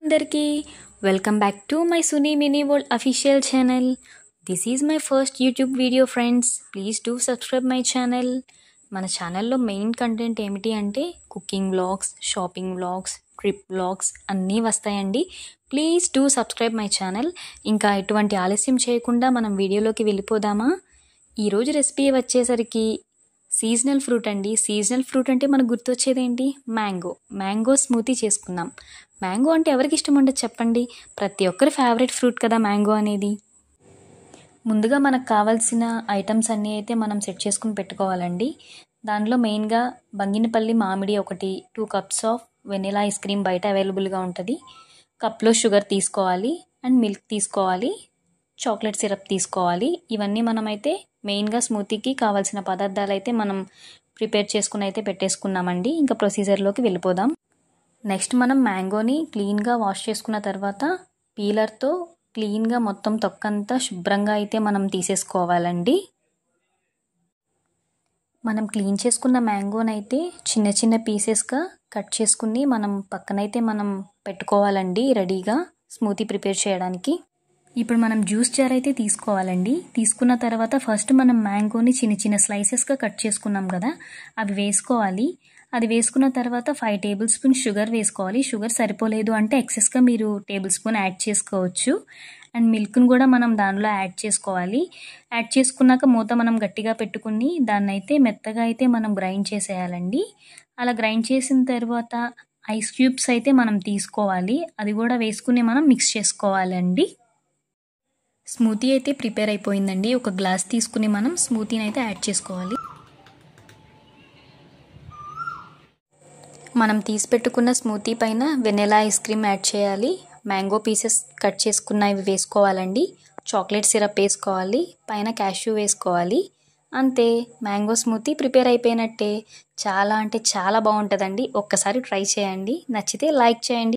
అందరికీ welcome back to my Suni mini world official channel. This is my first YouTube video friends. Please do subscribe my channel. మన ఛానల్లో main content ఏమిటి అంటే cooking vlogs, shopping vlogs, trip vlogs అన్నీ వస్తాయండి. Please do subscribe my channel. ఇంకా ఎటువంటి ఆలస్యం చేయకుండా మనం వీడియోలోకి వెళ్ళిపోదామా? ఈరోజు రెసిపీ వచ్చేసరికి సీజనల్ ఫ్రూట్ అండి. సీజనల్ ఫ్రూట్ అంటే మనకు గుర్తొచ్చేది ఏంటి? మ్యాంగో స్మూతీ చేసుకుందాం. మ్యాంగో అంటే ఎవరికి ఇష్టం ఉండదు చెప్పండి? ప్రతి ఒక్కరి ఫేవరెట్ ఫ్రూట్ కదా మ్యాంగో అనేది. ముందుగా మనకు కావాల్సిన ఐటమ్స్ అన్నీ అయితే మనం సెట్ చేసుకుని పెట్టుకోవాలండి. దానిలో మెయిన్గా బంగినపల్లి మామిడి ఒకటి, 2 cups of vanilla ice cream బయట అవైలబుల్గా ఉంటుంది. కప్లో షుగర్ తీసుకోవాలి అండ్ మిల్క్ తీసుకోవాలి, చాక్లెట్ సిరప్ తీసుకోవాలి. ఇవన్నీ మనమైతే మెయిన్గా స్మూతీకి కావాల్సిన పదార్థాలు అయితే మనం ప్రిపేర్ చేసుకుని అయితే పెట్టేసుకున్నామండి. ఇంకా ప్రొసీజర్లోకి వెళ్ళిపోదాం. నెక్స్ట్ మనం మ్యాంగోని క్లీన్గా వాష్ చేసుకున్న తర్వాత పీలర్తో క్లీన్గా మొత్తం తొక్కంతా శుభ్రంగా అయితే మనం తీసేసుకోవాలండి. మనం క్లీన్ చేసుకున్న మ్యాంగోని అయితే చిన్న చిన్న పీసెస్గా కట్ చేసుకుని మనం పక్కనైతే మనం పెట్టుకోవాలండి రెడీగా స్మూతీ ప్రిపేర్ చేయడానికి. ఇప్పుడు మనం జ్యూస్ జార్ అయితే తీసుకోవాలండి. తీసుకున్న తర్వాత ఫస్ట్ మనం మ్యాంగోని చిన్న చిన్న స్లైసెస్గా కట్ చేసుకున్నాం కదా, అవి వేసుకోవాలి. అది వేసుకున్న తర్వాత 5 tablespoons షుగర్ వేసుకోవాలి. షుగర్ సరిపోలేదు అంటే ఎక్సెస్గా మీరు టేబుల్ స్పూన్ యాడ్ చేసుకోవచ్చు. అండ్ మిల్క్ను కూడా మనం దానిలో యాడ్ చేసుకోవాలి. యాడ్ చేసుకున్నాక మూత మనం గట్టిగా పెట్టుకుని దాన్ని అయితే మెత్తగా అయితే మనం గ్రైండ్ చేసేయాలండి. అలా గ్రైండ్ చేసిన తర్వాత ఐస్ క్యూబ్స్ అయితే మనం తీసుకోవాలి. అది కూడా వేసుకుని మనం మిక్స్ చేసుకోవాలండి. స్మూతీ అయితే ప్రిపేర్ అయిపోయిందండి. ఒక గ్లాస్ తీసుకుని మనం స్మూతీని అయితే యాడ్ చేసుకోవాలి. మనం తీసి పెట్టుకున్న స్మూతీ పైన వెనిలా ఐస్ క్రీమ్ యాడ్ చేయాలి. మ్యాంగో పీసెస్ కట్ చేసుకున్నవి వేసుకోవాలండి. చాక్లెట్ సిరప్ వేసుకోవాలి. పైన క్యాష్యూ వేసుకోవాలి. అంతే, మ్యాంగో స్మూతీ ప్రిపేర్ అయిపోయినట్టే. చాలా అంటే చాలా బాగుంటుందండి. ఒక్కసారి ట్రై చేయండి. నచ్చితే లైక్ చేయండి.